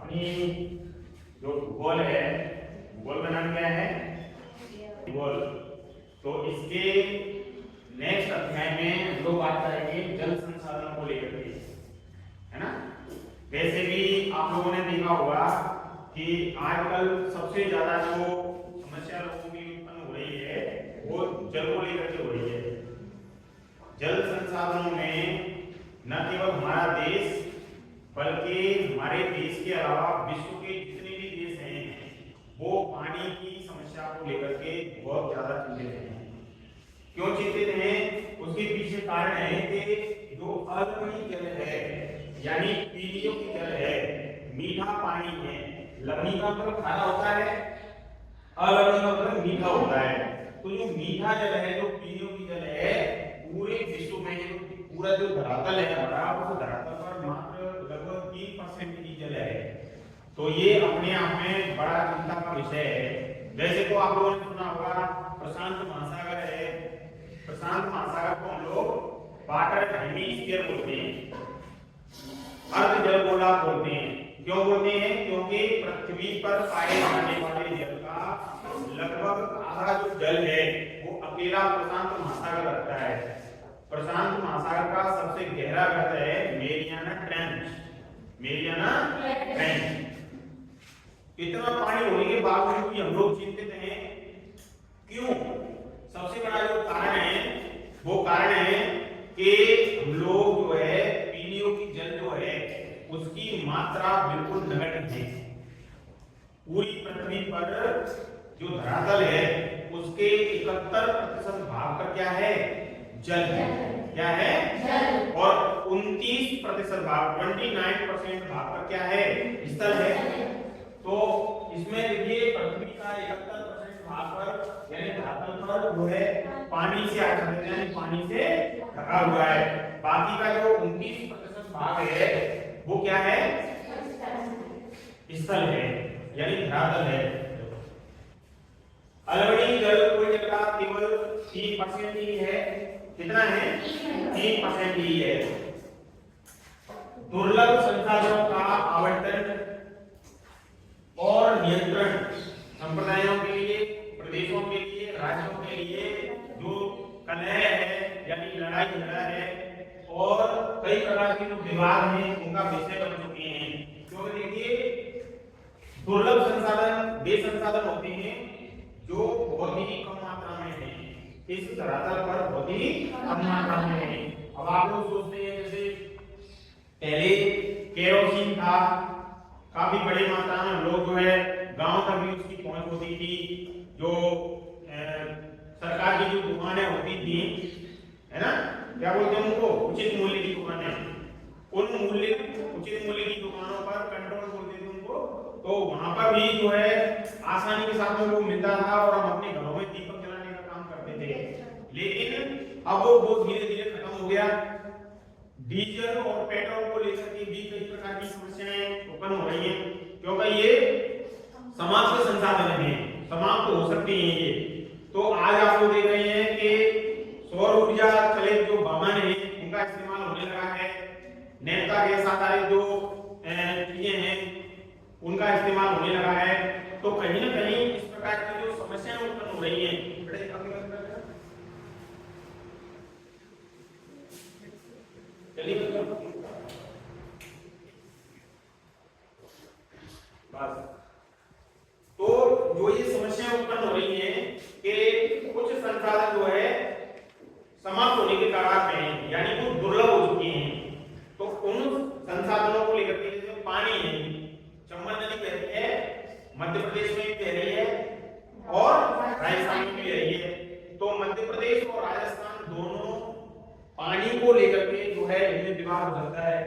अपनी जो भूगोल है, भूगोल का नाम क्या है? भूगोल। तो इसके नेक्स्ट अध्याय में हम लोग बात करेंगे जल संसाधन को लेकर के, है ना। वैसे भी आप लोगों ने देखा होगा कि आजकल सबसे ज्यादा जो समस्या लोगों की उत्पन्न हो रही है वो जल को लेकर के हो रही है। जल संसाधनों में न केवल हमारा देश बल्कि हमारे देश के अलावा विश्व के जितने भी देश हैं वो पानी की समस्या को लेकर के बहुत ज्यादा चिंतित हैं। क्यों चिंतित हैं? उसके पीछे कारण है कि जो अलवणीय जल है यानी पीने योग्य जल है, मीठा पानी है। लवणीय का मतलब खारा होता है, अलवणीय का मतलब मीठा होता है। तो जो मीठा जल है, जो पीने योग्य जल है, पूरे विश्व में पूरा जो धरातल है हमारा, उस धरातल पर मात्र लगभग 3% ही जल है। तो ये अपने आप में बड़ा चिंता का विषय है। वैसे तो आप लोगों ने सुना होगा प्रशांत महासागर है, प्रशांत महासागर को हम लोग वाटर हेमिस्फीयर बोलते हैं, अर्ध जल गोला बोलते हैं। क्यों बोलते हैं? क्योंकि पृथ्वी पर पाए जाने वाले जल का लगभग आधा जो जल है वो अकेला प्रशांत महासागर रखता है। प्रशांत महासागर का सबसे गहरा अर्थ है मेरियाना ट्रेंच, मेरियाना ट्रेंच। इतना पानी होने के बावजूद भी हम लोग चिंतित हैं। क्यों? सबसे बड़ा जो कारण है वो कारण है कि हम लोग जो है पीने योग्य जल जो है उसकी मात्रा बिल्कुल नगण्य है। पूरी पृथ्वी पर जो धरातल है उसके 71% भाग पर क्या है? जल है। क्या है? जल। और 29% भाग 29% भाग पर क्या है? स्थल है। तो इसमें देखिए पृथ्वी का 71% भाग पर यानी धरातल पर जो है पानी से आच्छादित है, यानी पानी से ढका हुआ है। बाकी का जो 29% भाग है वो क्या है? स्थल है यानी धरातल है। अलवणीय जल कोई जगह केवल 3% ही है। कितना है? 3% ही है। दुर्लभ संसाधनों का आवंटन और नियंत्रण संप्रदायों के लिए, प्रदेशों के लिए, राज्यों के लिए जो कलह है यानी लड़ाई झगड़ा है और कई प्रकार के जो विवाद हैं उनका विषय बन चुके हैं। क्योंकि देखिए दुर्लभ संसाधन वे संसाधन होते हैं जो बहुत ही कम मात्रा में है, इस धरातल पर बहुत ही कम मात्रा में है। अब आप लोग सोचते हैं जैसे पहले केरोसिन था, काफी बड़ी मात्रा में लोग जो है गांव तक भी उसकी पहुंच होती थी। जो सरकार की जो दुकानें होती थी, है ना, क्या बोलते हैं उनको? उचित मूल्य की दुकानें। उन उचित मूल्य की दुकानों पर कंट्रोल बोलते थे उनको। तो वहां पर भी जो है आसानी के साथ में लोग मिलता था और हम अपने घरों में दीपक जलाने का काम करते थे। लेकिन अब वो धीरे धीरे खत्म हो गया। डीजल और पेट्रोल को लेकर के भी कई प्रकार की समस्याएं उत्पन्न हो रही हैं, क्योंकि ये समाज के संसाधन हैं, समाप्त हो सकते हैं ये। तो आज आप लोग देख रहे हैं कि सौर ऊर्जा चलित जो वाहन है उनका इस्तेमाल होने लगा है। नेता गैस आधारित जो चीजें हैं उनका इस्तेमाल होने लगा है। तो कहीं ना कहीं इस प्रकार की जो समस्याएं उत्पन्न हो रही हैं, बस। तो जो ये समस्याएं उत्पन्न हो रही हैं कि कुछ संसाधन जो है समाप्त होने के कगार पे हैं, यानी वो दुर्लभ हो चुके हैं। तो उन संसाधनों को लेकर के जैसे पानी है, चंबल नदी बह रही है, मध्य प्रदेश में भी बह रही है और राजस्थान में भी बह रही है। तो मध्य प्रदेश और राजस्थान दोनों पानी को लेकर के जो है इनमें विवाद हो सकता है।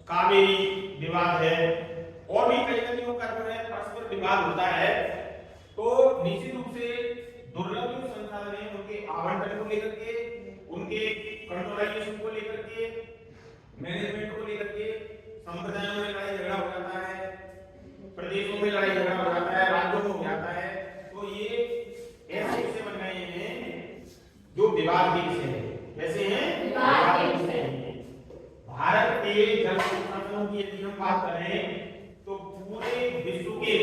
कावेरी विवाद है और भी कई नदियों का जो है परस्पर विवाद होता है। तो निश्चित रूप से दुर्लभ जो संसाधन है उनके आवंटन को लेकर के, उनके कंट्रोलाइजेशन को लेकर के, मैनेजमेंट को लेकर के संप्रदायों में लड़ाई झगड़ा हो जाता है, प्रदेशों में लड़ाई झगड़ा हो जाता है, राज्यों में हो जाता है। तो ये ऐसे विषय बन गए हैं जो विवाद के विषय है। कैसे हैं? विवाद के विषय हैं। भारत के जल संसाधनों की यदि हम बात करें तो पूरे के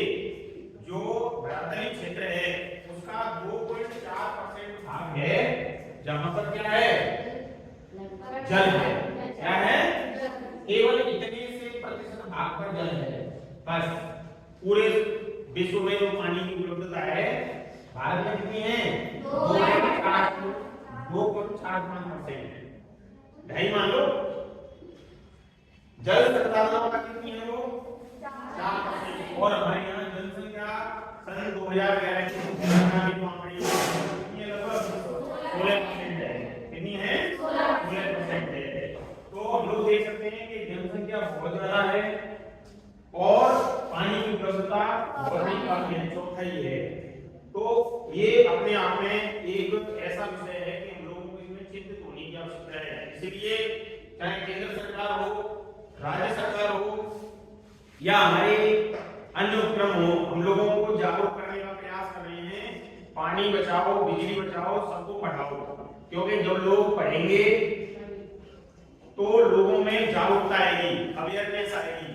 जो धरातलीय क्षेत्र है उसका 2.4% भाग है जहां पर क्या है, जल है। क्या है, केवल इतने से प्रतिशत भाग पर जल है बस। पूरे विश्व में जो पानी की उपलब्धता है भारत में कितनी है, 2.45%। ढाई मान लो। जल संसाधनों का कितनी है वो 4%। और हमारे यहाँ जनसंख्या सन 2011 की जनगणना की जो आंकड़े ये लगभग 16% है। कितनी है, 16% है। तो हम लोग देख सकते हैं कि जनसंख्या बहुत ज्यादा है और पानी की उपलब्धता बहुत ही कम है, चौथाई है। तो ये अपने आप में एक ऐसा विषय है कि हम लोगों को इसमें चिंतित होने की आवश्यकता है। इसलिए चाहे केंद्र सरकार हो, राज्य सरकार हो या हमारे अन्य उपक्रम हो, हम लोगों को जागरूक करने का प्रयास कर रहे हैं। पानी बचाओ, बिजली बचाओ, सबको पढ़ाओ। क्योंकि जब लोग पढ़ेंगे तो लोगों में जागरूकता आएगी, अवेयरनेस आएगी,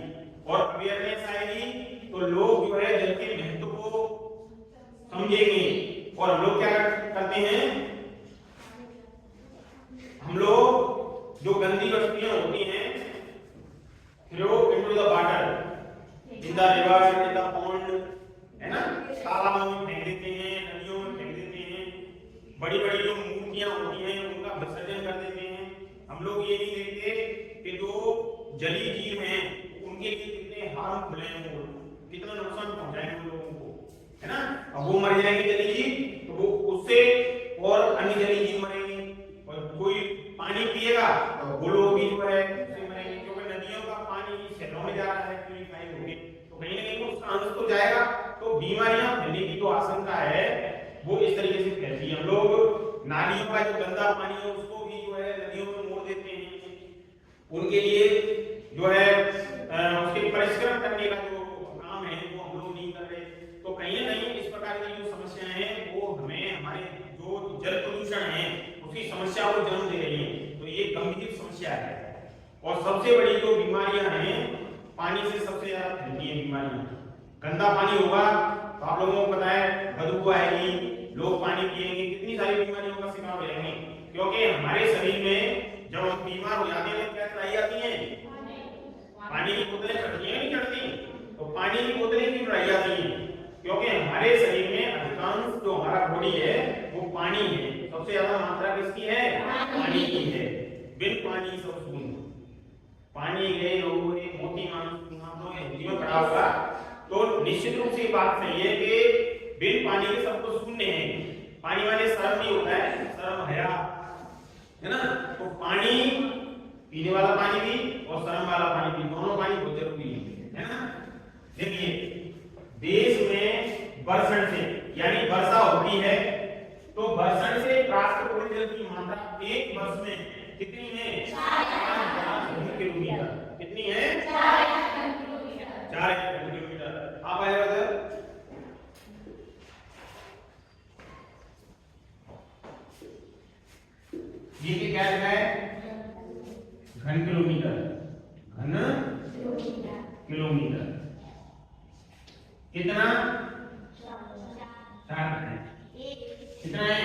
और अवेयरनेस आएगी तो लोग जो है जल के महत्व को समझेंगे। और लोग क्या करते हैं, हम लोग जो गंदी वस्तुएं होती हैं throw into the water, in the river, in the pond, है ना, तालाबों में फेंक देते हैं, नदियों में फेंक देते हैं। बड़ी बड़ी जो मूर्तियां होती हैं उनका विसर्जन कर देते हैं। हम लोग ये नहीं देखते कि जो जलीय जीव हैं उनके लिए कितने हार्मफुल हैं, वो कितना नुकसान पहुंचाएंगे लोगों को, है ना। अब वो मर जाएंगे जलीय जीव तो वो उससे और अन्य जलीय जीव मरेंगे। और कोई पानी पिएगा तो वो लोग भी जो है उससे मरेंगे, क्योंकि नदियों का पानी शहरों में जा रहा है प्यूरिफाई होके, तो कहीं ना कहीं उसका अंश तो जाएगा। तो बीमारियां फैलने की जो आशंका है वो इस तरीके से फैलती है। हम लोग नालियों का जो गंदा पानी है उसको भी जो है नदियों में मोड़ देते हैं। उनके लिए जो है उसके परिष्करण करने का जो काम है वो हम लोग नहीं कर रहे। तो कहीं ना कहीं इस प्रकार की जो समस्याएं हैं वो हमें हमारे जो जल प्रदूषण है उसकी समस्या को जन्म दे रही है। तो ये गंभीर समस्या है। और सबसे बड़ी जो बीमारियां हैं पानी से सबसे ज्यादा फैलती है बीमारियां। गंदा पानी होगा तो आप लोगों को पता है बदबू आएगी, लोग पानी पिएंगे, कितनी सारी बीमारियों का शिकार हो जाएंगे। क्योंकि हमारे शरीर में जब हम बीमार हो जाते हैं क्या कराई जाती है, पानी की बोतलें चढ़ती हैं, नहीं चढ़ती, तो पानी की बोतलें क्यों चढ़ाई जाती हैं, क्योंकि हमारे शरीर में अधिकांश जो हमारा बॉडी है वो पानी है। सबसे ज्यादा मात्रा किसकी है, पानी की है। बिन पानी सब शून्य। पानी गए लोगों ने मोती मानव हिंदी में पढ़ा होगा, तो निश्चित रूप से बात सही है कि बिन पानी के सब तो शून्य है। पानी वाले शर्म नहीं होता है, शर्म हया, है ना। तो पानी पीने वाला पानी भी और शर्म वाला पानी भी, दोनों पानी बहुत जरूरी है ना। देखिए देश में बरसण से यानी वर्षा होती है तो बरसण से प्राप्त पेयजल की मात्रा एक वर्ष में कितनी है, 4 किलोमीटर। कितनी है, 4 किलोमीटर। आप आए उधर ये क्या लिखा है, घन किलोमीटर, घन किलोमीटर। कितना, 4 है। कितना है,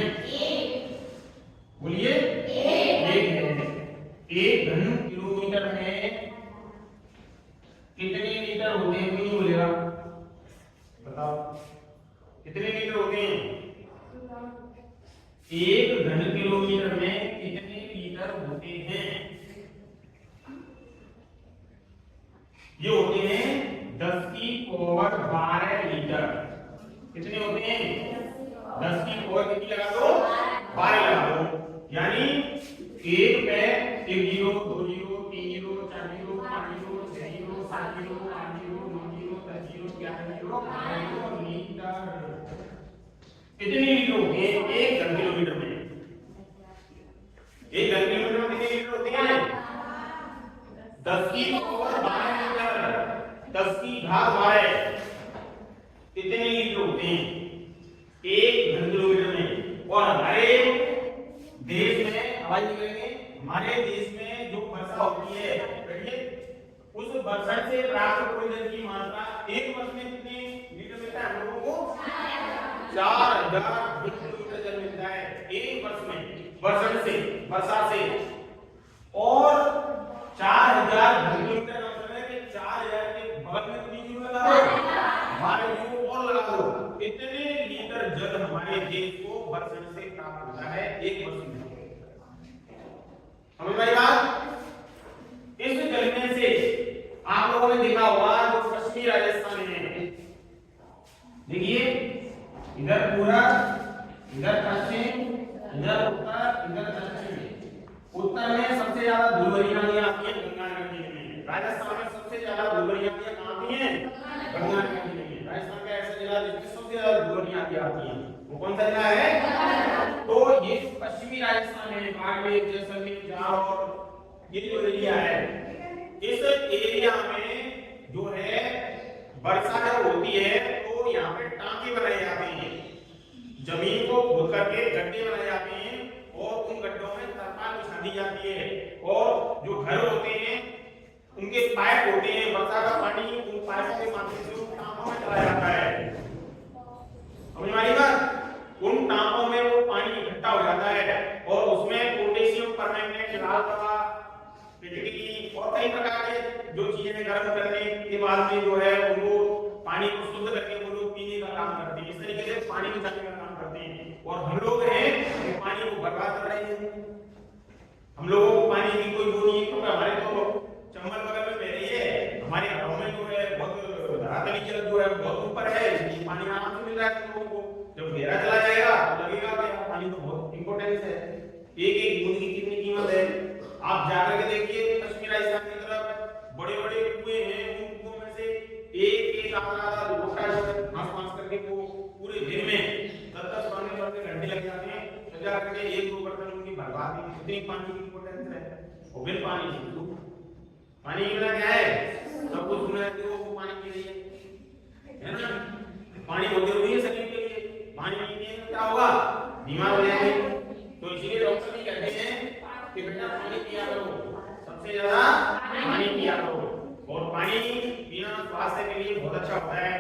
बोलिए, 1 है। 1 घन किलोमीटर में कितने लीटर होते हैं, नहीं बोलेगा, बताओ कितने लीटर होते हैं। 1 घन किलोमीटर में कितने लीटर होते हैं, ये होते हैं 10 की पावर 12 लीटर। कितने होते हैं, 10 की पावर कितनी लगा दो, 12 लगा दो। यानी 1 पे 1 0 2 0 3 0 4 0 5 0 6 0 7 0 8 0 9 0 10 0 11 0 12 लीटर। कितने लीटर होते हैं 1 घन किलोमीटर में। 1 घन किलोमीटर में कितने लीटर होते हैं, 10 की पावर 12 लीटर। 10 की घात 12 कितने लीटर होते हैं 1 घन किलोमीटर में। और हमारे देश में आवाज निकलेंगे, हमारे देश में जो वर्षा होती है उस वर्षण से प्राप्त पेयजल की मात्रा एक वर्ष में कितने है हम लोगों को 4000 किलोमीटर जल मिलता है एक वर्ष में, वर्षा से। और 4000 किलोमीटर का मतलब है कि 4000 के बगल में कितनी जीव लगा दो, 12 जीव और लगा दो। इतने लीटर जल हमारे देश को वर्षा से प्राप्त होता है एक वर्ष में। समझ में बात? इस जलने से आप लोगों ने देखा होगा जो पश्चिमी राजस्थान है, देखिए इधर पूरा, इधर पश्चिम, इधर उत्तर, इधर दक्षिण। उत्तर में सबसे ज्यादा धुलभरी नदियां आती है गंगा नदी में। राजस्थान में सबसे ज्यादा धुलभरी नदियां कहां आती हैं? गंगा नदी में। राजस्थान का ऐसा जिला जिसमें सबसे ज्यादा धुलभरी नदियां आती हैं, वो कौन सा जिला है? तो ये पश्चिमी राजस्थान है, बाड़मेर, जैसलमेर, जालौर, ये जो एरिया है, इस एरिया में जो है वर्षा जब होती है तो यहाँ पे टांके बनाए जाते हैं, जमीन को खोद करके गड्ढे बनाए जाते हैं और उन गड्ढों में तरपाल बिछा दी जाती है और जो घर होते हैं उनके पाइप होते हैं, वर्षा का पानी उन पाइपों के माध्यम से उन टांकों में चला जाता है। समझ में आई बात? उन टांकों में वो पानी इकट्ठा हो जाता है और उसमें पोटेशियम परमैंगनेट, लाल दवा, फिटकी और कई प्रकार के जो चीजें गर्म करने के बाद में जो है उनको पानी को शुद्ध करके वो लोग पीने का काम करते हैं। इस तरीके से पानी बचाने का काम करते हैं और हम लोग हैं वो पानी को बर्बाद कर रहे हैं। हम लोगों को पानी की कोई वो नहीं है, क्योंकि हमारे तो चंबल बगल में बह रही है, हमारे गांव में जो है बहुत धरातली जल जो है बहुत ऊपर है, इसलिए पानी आराम से मिल रहा है लोगों को। जब घेरा चला जाएगा तो लगेगा कि पानी तो बहुत इंपॉर्टेंस है, एक एक बूंद की कितनी कीमत है। आप जाकर के देखिए कश्मीर राजस्थान की तरफ बड़े बड़े कुएं हैं, उन कुओं में से एक आधा लोटा घास करके वो पूरे दिन में 10-10 घंटे लग जाते हैं, तब जा करके 1-2 बर्तन उनकी बर्बादी। इतनी पानी की इंपॉर्टेंस है। और बिन पानी पानी की बिना क्या है, सब कुछ सुना है वो पानी पी रही है ना। पानी बहुत जरूरी है शरीर के लिए, पानी पीने से क्या होगा, बीमार हो जाएंगे। तो इसीलिए डॉक्टर भी कहते हैं कि बेटा पानी पिया करो, सबसे ज्यादा पानी पिया करो। और पानी पीना स्वास्थ्य के लिए बहुत अच्छा होता है।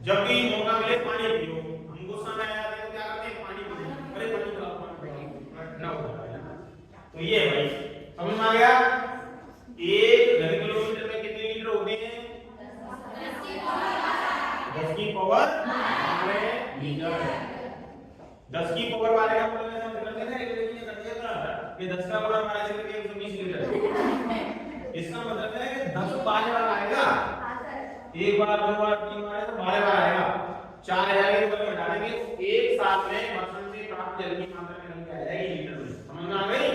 जब भी मौका मिले पानी पियो। हम गुस्सा में आ जाते हैं तो क्या करते हैं, पानी पियो, अरे पानी पिलाओ, पानी ना होता है ना। तो ये भाई समझ में आ गया। एक घन किलोमीटर में कितने लीटर होते हैं? 10 की पावर 12 लीटर। 10 की पावर 12 का मतलब ऐसा मतलब है ना, एक लड़की ने कर दिया था कि 10 का पावर 12 से करके 120 लीटर। इसका मतलब है कि 10 12 बार आएगा, एक बार, दो बार, तीन बार तो 12 बार आएगा। 4000 के ऊपर में डालेंगे तो एक साल में वर्षा से प्राप्त जल की मात्रा निकल के आ जाएगी लीटर में। समझ में आ गई?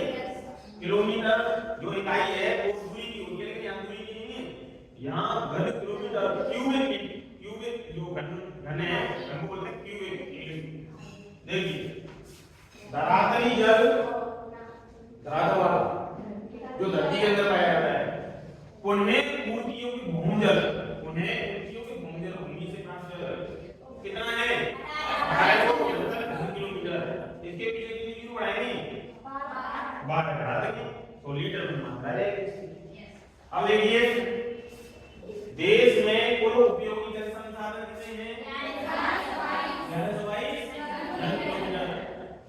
किलोमीटर जो इकाई है वो दूरी की होती है, लेकिन यहाँ दूरी नहीं है, यहाँ घन किलोमीटर, क्यूबिक जो घन है, घन को बोलते हैं क्यूबिक। देखिए धरातली जल, धरातल वाला जो धरती के अंदर पाया जाता है, पुण्य मूर्तियों की भूमजल, पुण्य मूर्तियों की भूमजल, भूमि से प्राप्त जल कितना है? 250 किलोमीटर। इसके पीछे कितनी कीलो बढ़ाएंगे? 12 बढ़ा देंगे तो लीटर में मात्रा है। अब देखिए देश में कुल उपयोगी जल संसाधन कितने हैं?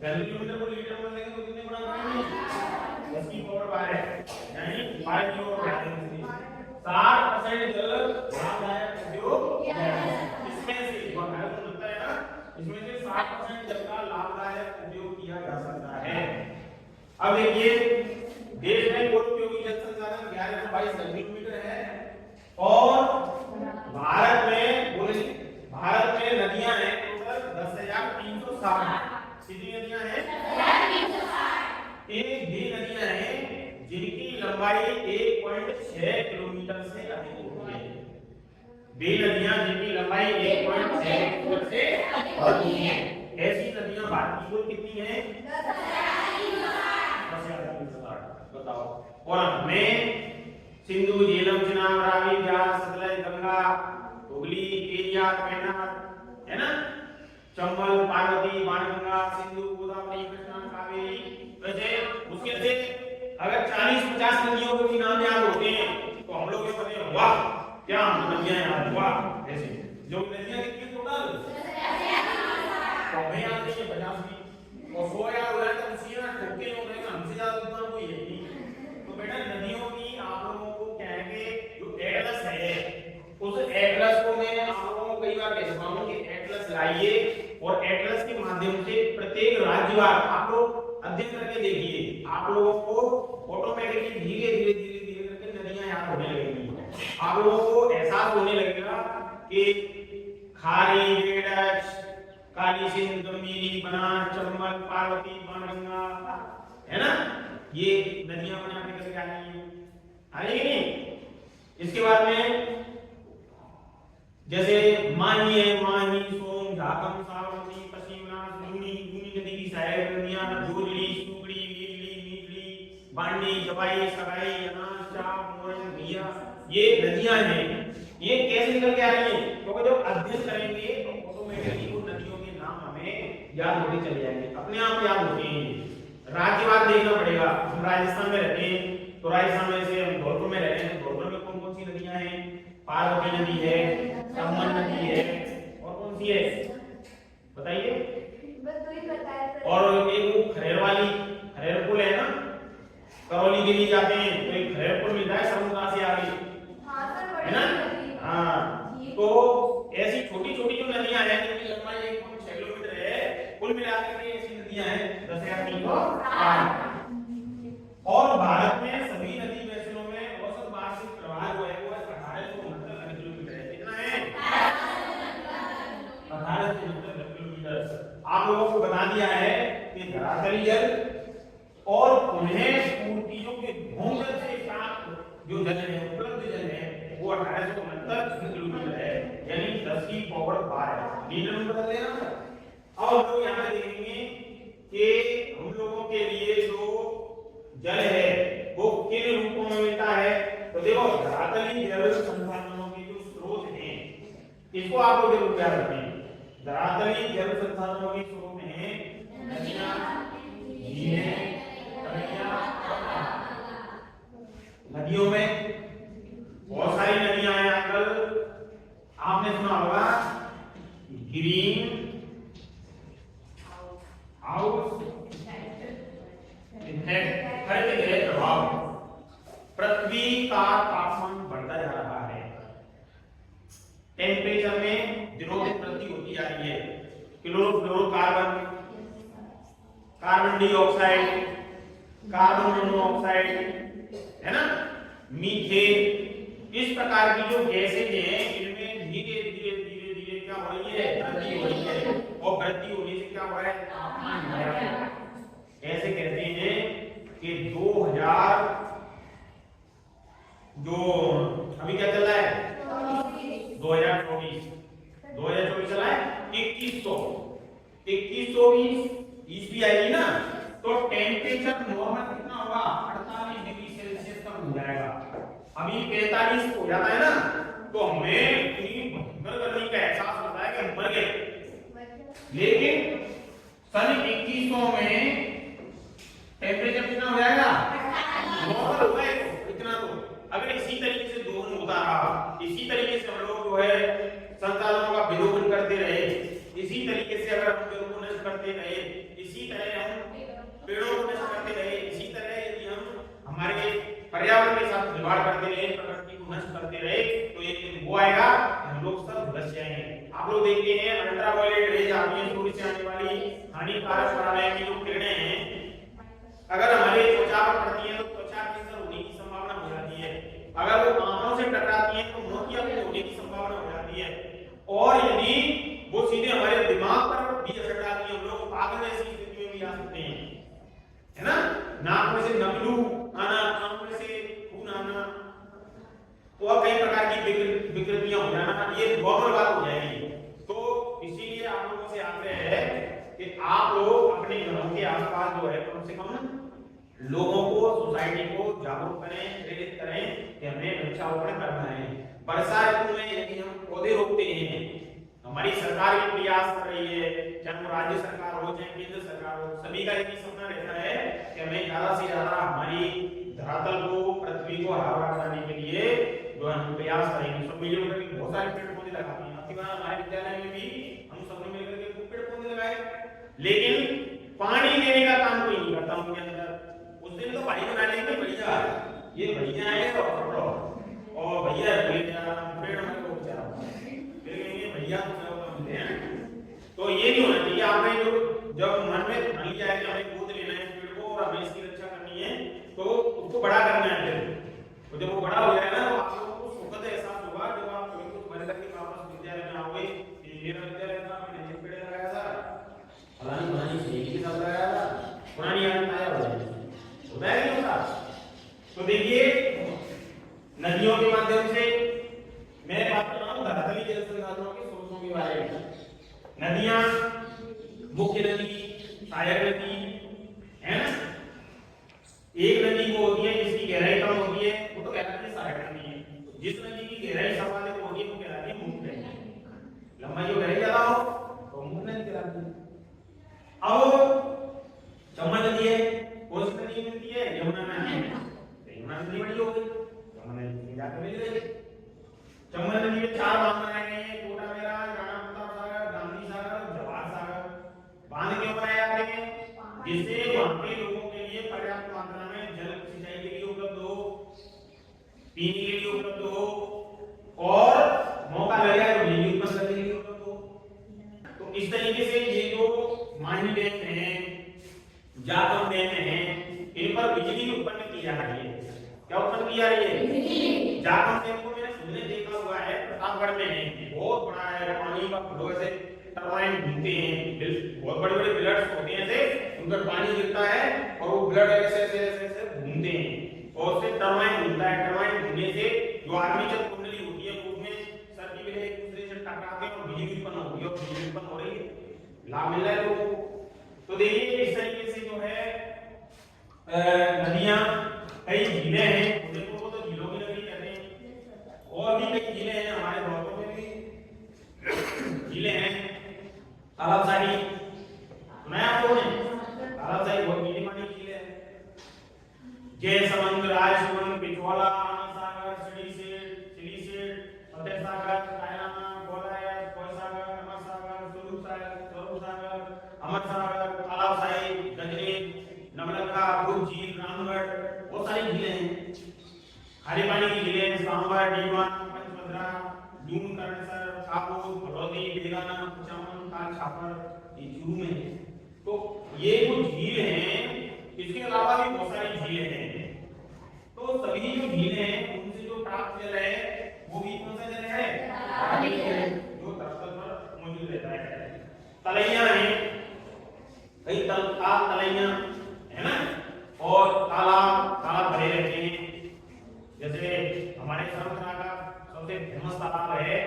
11 किलोमीटर को लीटर में लेंगे तो कितने गुना करेंगे? 10 की पावर 12 यानी 5 की पावर 60% जल लाभदायक उपयोग। इसमें से जो भारत में होता है ना, इसमें से 60% जल का लाभदायक उपयोग किया जा सकता है। अब देखिए देश में कुल उपयोगी जल संसाधन 1122 किलोमीटर है और भारत में नदियां हैं टोटल 10,360। कितनी नदियां हैं? 10,360। एक भी नदियां हैं जिनकी लंबाई 1.6 किलोमीटर से अधिक होती है। बे नदियां जिनकी लंबाई 1.6 किलोमीटर से अधिक है, ऐसी नदियां भारत की कुल कितनी हैं? 10,360। बताओ। और हमें सिंधु, झेलम, चिनाब, रावी, व्यास, सतलज, गंगा, हुगली, पेरियार, पेन्नार है ना, चंबल, पार्वती, बाणगंगा, सिंधु, गोदावरी, कृष्णा, कावेरी। वैसे उसके से अगर 40-50 नदियों के भी नाम याद होते हैं तो हम लोग ये कहते हैं वाह क्या नदियां याद, वाह। ऐसे जो नदियां कितनी टोटल हमें याद नहीं है 50 भी और 100 याद हो जाए तो हमसे ना ठोके हो गए, हमसे ज्यादा उतना कोई है नहीं। तो बेटा नदियों की आप लोगों को क्या है कि जो एटलस है उस एटलस को मैं आप लोगों को कई बार कह चुका हूं कि एटलस लाइए और एटलस के माध्यम से प्रत्येक राज्यवार आप लोग अध्ययन करके देखिए, आप लोगों को ऑटोमेटिकली धीरे धीरे धीरे धीरे करके नदियां याद होने लगेंगी। आप लोगों को एहसास होने लगेगा कि खारी, बेडच, काली सिंध, गंभीरी, बनास, चंबल, पार्वती, बाणगंगा, है ना, ये नदियां अपने आप निकल के आ रही हैं, आ रही है नहीं। इसके बाद में जैसे माही है, माही, सोम, झाकम, सावंती, पश्चिमनाथ, लूनी, लूनी नदी की सहायक नदियां जोजली, सुगड़ी, नीलली, नीलली, बांडी, जवाई, सगाई, अनाज, चाप, मोरन, भैया, ये नदियां हैं। ये कैसे निकल के आ रही हैं? क्योंकि जब अध्ययन करेंगे तो ऑटोमेटिकली वो नदियों के नाम हमें याद होते चले जाएंगे, अपने आप याद होते हैं। राज्यवार देखना पड़ेगा। हम राजस्थान में रहते हैं तो राजस्थान में से हम धौलपुर में रहते हैं, धौलपुर में कौन कौन सी नदियां हैं? पार्वती नदी है, चंबल नदी है, और कौन सी है बताइए? और एक वो खरेर वाली, खरेर पुल है ना, करौली के लिए जाते हैं तो एक खरेर पुल मिलता है समुद्र से आगे, है ना। हाँ, तो ऐसी छोटी छोटी जो नदियां हैं जिनकी लंबाई 1.6 किलोमीटर है, कुल मिलाकर के ऐसी नदियां हैं 10,308। और भारत में सभी नदी वैसलों में औसत वार्षिक प्रवाह जो है वो 1869 किलोमीटर है। कितना है? 1869 किलोमीटर। आप लोगों को बता दिया है कि धरातली जल और पुनः पूर्तियों के भूजल से प्राप्त जो जल है, उपलब्ध जल है, वो 1869 किलोमीटर है, यानी 10 की पावर 12 लीटर में बदल देना। अब हम लोग यहाँ देखेंगे कि हम लोगों के लिए जो जल है वो किन रूपों में मिलता है। तो देखो धरातली जल संसाधनों के जो स्रोत हैं इसको आप लोग जरूर याद रखें। धरातली जल संसाधनों के स्रोत हैं नदियां, झीलें, तलैया, नदियों में बहुत सारी नदियां हैं। आजकल आपने सुना होगा ग्रीन हाउस इफेक्ट, हर जगह प्रभाव, पृथ्वी का तापमान बढ़ता जा रहा है, टेम्परेचर में दिनों दिन वृद्धि होती जा रही है। Chlorofluorocarbon, carbon dioxide, carbon monoxide, है ना, मीथेन, इस प्रकार की जो गैसेज हैं इनमें धीरे धीरे धीरे धीरे क्या हो रही है? वृद्धि हो रही है, और वृद्धि होने से क्या हो रहा है? तापमान बढ़ रहा है। ऐसे कहते हैं कि 2000 जो अभी क्या चल रहा है 2024 चला है 2120 ईस्वी आएगी ना, तो टेम्परेचर नॉर्मल कितना होगा? 48 डिग्री सेल्सियस तक हो जाएगा। अभी 45 हो जाता है ना, तो हमें इतनी भयंकर गर्मी का एहसास होता है कि हम मर गए। लेकिन सन 2100 में टेम्परेचर कितना हो जाएगा? नॉर्मल होगा इतना। तो अगर इसी तरीके से दोहन होता रहा, इसी तरीके से हम लोग जो है संसाधनों का विलोपन करते रहे, इसी तरीके से अगर हम पेड़ों को नष्ट करते रहे, इसी तरह हम पेड़ों को नष्ट करते रहे, इसी तरह यदि हम हमारे पर्यावरण के साथ खिलवाड़ करते रहे, प्रकृति को नष्ट करते रहे, तो एक दिन वो आएगा हम लोग सब बच जाएंगे। आप लोग देखते हैं अल्ट्रावायलेट रेज आती है, सूर्य से आने वाली हानिकारक पराबैंगनी जो किरणें हैं, अगर हमारे त्वचा पर पड़ती है तो त्वचा कैंसर होने की संभावना हो जाती है। अगर वो आंखों से टकराती है तो मोतियाबिंद होने की संभावना हो जाती है। और यदि वो सीधे हमारे दिमाग पर भी असर डालती है, हम लोग पागल जैसी स्थिति में भी आ सकते हैं, है ना। नाक में से नकलू आना, कान में से खून आना, और कई प्रकार की विकृतियां हो जाना, ये नॉर्मल बात हो जाएगी। तो इसीलिए आप लोगों से आग्रह है कि आप लोग अपने घरों के आसपास जो है कम से कम लोगों को, सोसाइटी को जागरूक करें, प्रेरित करें कि हमें वृक्षारोपण करना है। वर्षा ऋतु में यदि हम पौधे रोपते हैं, हमारी सरकार भी प्रयास कर रही है, चाहे वो राज्य सरकार हो चाहे केंद्र सरकार हो, सभी का यही सपना रहता है कि हमें ज्यादा से ज्यादा हमारी धरातल को, पृथ्वी को हरा भरा बनाने के लिए जो हम प्रयास करेंगे। सब मिलकर के बहुत सारे पेड़ पौधे लगाते हैं। आपके हमारे विद्यालय में भी हम सबने मिलकर के पेड़ पौधे लगाए। लेकिन पानी देने का काम कोई नहीं करता उनके अंदर। उस दिन तो भाई बना लेंगे बढ़िया, ये भैया है और भैया पेड़ में को बेचारा फिर कहेंगे भैया तो हैं। तो ये नहीं होना चाहिए। आपने जो जब मन में ठान लिया है कि हमें गोद लेना है इस पेड़ को और हमें इसकी रक्षा करनी है, तो उसको बड़ा करना है। फिर तो जब वो बड़ा हो जाएगा ना, तो आप लोगों को सुखद एहसास होगा जब आप कभी कुछ बड़े करके वापस विद्यालय में आओगे कि मेरा विद्यालय था, मैंने ये पेड़ लगाया था, फलानी फलानी चीज के साथ लगाया था, पुरानी याद आया होता है नहीं होता। तो देखिए नदियों के माध्यम से मैं बात कर रहा हूँ धरातली जल संसाधनों के स्रोतों के बारे में। नदियां, मुख्य नदी, सहायक नदी है ना। एक नदी वो होती है जिसकी गहराई कम होती है, वो तो कहलाती है सहायक नदी है। जिस नदी की गहराई सर्वाधिक होती है वो कहलाती है मुख्य नदी। लंबाई जो गहराई ज्यादा हो तो मुख्य नदी कहलाती है। अब चंबल नदी है, कौन सी नदी मिलती है? यमुना नदी। यमुना नदी बड़ी हो गई, यमुना नदी जाकर मिल गई। चंबल नदी में 4 बांध बनाए गए हैं, कोटा मेरा, राणा प्रताप सागर, गांधी सागर, जवाहर सागर। बांध क्यों बनाए जाते हैं? जिससे वहां के लोगों के लिए पर्याप्त मात्रा में जल सिंचाई के लिए उपलब्ध हो, पीने के लिए उपलब्ध हो और मौका लग जाए तो बिजली उत्पन्न करने के लिए उपलब्ध हो। तो इस तरीके से ये जो माही डैम है, जागम डैम है, इन पर बिजली उत्पन्न की जा रही है। क्या उत्पन्न की जा रही है? बिजली। जागम डैम को मैंने खुद ने देखा हुआ है, प्रतापगढ़ में है, बहुत बड़ा है, पानी का फ्लो से टरबाइन घूमते हैं, बहुत बड़े बड़े पिलर्स होते हैं ऐसे, उन पर पानी गिरता है और वो पिलर ऐसे ऐसे ऐसे ऐसे घूमते हैं और उससे टरबाइन घूमता है। टरबाइन घूमने से जो आर्मेचर कुंडली होती है उसमें सर्किट बिजली एक दूसरे से टकराते हैं और बिजली उत्पन्न होती है और बिजली उत्पन्न हो रही है, लाभ मिल रहा है लोगों को। तो देखिए इस तरीके से जो है नदियां, कई झीलें हैं, देखो वो तो झीलों की नदी कहते हैं, और भी कई झीलें हैं, हमारे भारत में भी झीलें हैं। तालाबसारी सुना है आप लोगों ने? तालाबसारी बहुत मीठी पानी की झील है। जयसमंद, राजसमंद, पिछवाड़ा, आनंद सागर, सिलीसेट, फतेह सागर, कायलाना, गोलायत, कोयसागर, नमक सागर, स्वरूप सागर, अमर सागर, तालाबसारी, गजनी, नवलखा, भुज झील, रामगढ़, बहुत सारी झीलें हैं। खारे पानी की झीलें सांबर, डीवान, पंचमद्रा, दून, करणसर, काबूल, भड़ौती, बेगाना, कुचामन, काल छापर, ये झीलों में है। तो ये कुछ झील हैं, इसके अलावा भी बहुत सारी झीलें हैं। तो सभी जो झीलें हैं उनसे जो प्राप्त जल है वो भी कौन सा जल है? जो धरती पर मौजूद रहता है। तलैया है, कई तलैया है ना, और तालाब भरे रहते हैं। जैसे हमारे सरमथरा का सबसे फेमस तालाब है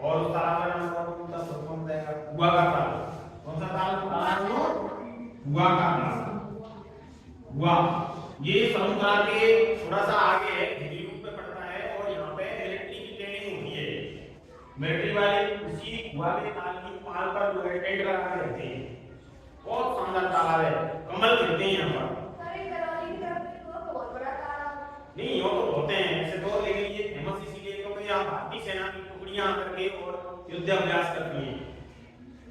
और उस तालाब का नाम कौन सा बताएगा? हुआ का तालाब। कौन सा तालाब? हुआ का तालाब। हुआ ये समुद्र के थोड़ा सा आगे है, दिल्ली रूट पे पड़ता है और यहाँ पे मिलिट्री की ट्रेनिंग होती है। मिलिट्री वाले उसी हुआ के ताल की पाल पर जो है टेंट लगा के रहते हैं। बहुत शानदार तालाब है, कमल खिलते हैं यहाँ पर। नहीं वो तो होते हैं ऐसे तो, लेकिन ये फेमस इसीलिए क्योंकि यहाँ भारतीय सेना की टुकड़ियां आकर के और युद्धाभ्यास करती हैं,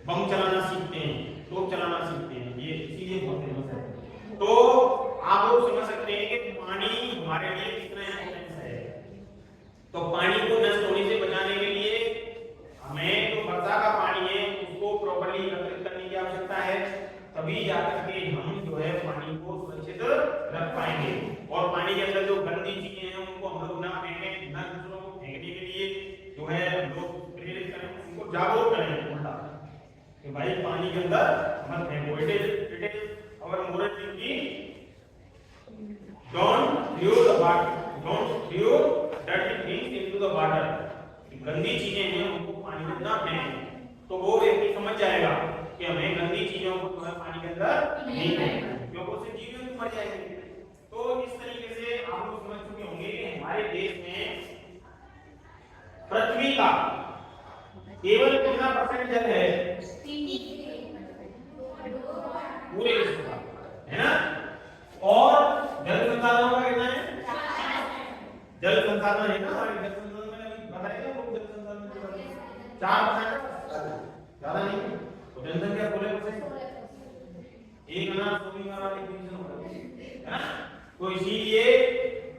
बम चलाना सीखते हैं, तोप चलाना सीखते हैं, ये इसीलिए बहुत फेमस है। तो आप लोग समझ सकते हैं कि पानी हमारे लिए कितना इम्पोर्टेंट है। तो पानी को नष्ट होने से बचाने के लिए हमें जो वर्षा का पानी है उसको प्रॉपर्ली एकत्रित करने की आवश्यकता है, तभी जाकर के हम जो है पानी को सुरक्षित रख पाएंगे। और पानी के अंदर जो गंदी चीजें हैं उनको हम लोग ना फेंकें, ना दूसरों को फेंकने के लिए जो है हम लोग प्रेरित करें, उनको जागरूक करें उल्टा कि भाई पानी के अंदर मत फेंको। It is our moral duty, don't throw the water, don't throw dirty things into the water. गंदी चीजें हैं उनको पानी में ना फेंकें, तो वो व्यक्ति समझ जाएगा कि हमें गंदी चीजों को पानी के अंदर नहीं फेंकना, क्योंकि उससे जीव जंतु मर जाएंगे। तो इस तरीके से आप लोग समझ चुके होंगे कि हमारे देश में पृथ्वी का केवल कितना % जल है? पूरे विश्व का, है ना। और जल संसाधनों का कितना है? जल संसाधन है ना हमारे जल संसाधन मैंने अभी बताया था, लोग जल संसाधन 4%, ज्यादा नहीं। तो जनसंख्या 16%, एक ना सोमिंग वाला डिफिनेशन होगा, है ना। तो इसीलिए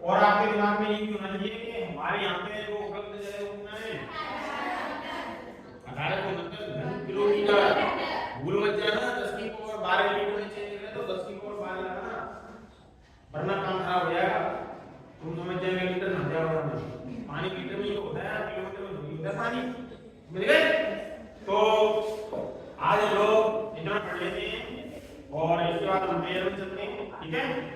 और आपके दिमाग में ये भी होना चाहिए कि हमारे यहाँ पे जो उपलब्ध जगह है वो कितना है 18 को मतलब घन किलोमीटर। भूल मत जाना 10 की पावर 12 लीटर में चेंज करें तो 10 की पावर 12 लगाना, वरना काम खराब हो जाएगा। तुम समझ जाओगे लीटर ना जाओगे, पानी लीटर में ही होता है, किलोमीटर में नहीं होता पानी, समझ गए। तो आज हम लोग इतना पढ़ लेते हैं और इसके बाद हम मेयर में चलते हैं, ठीक है।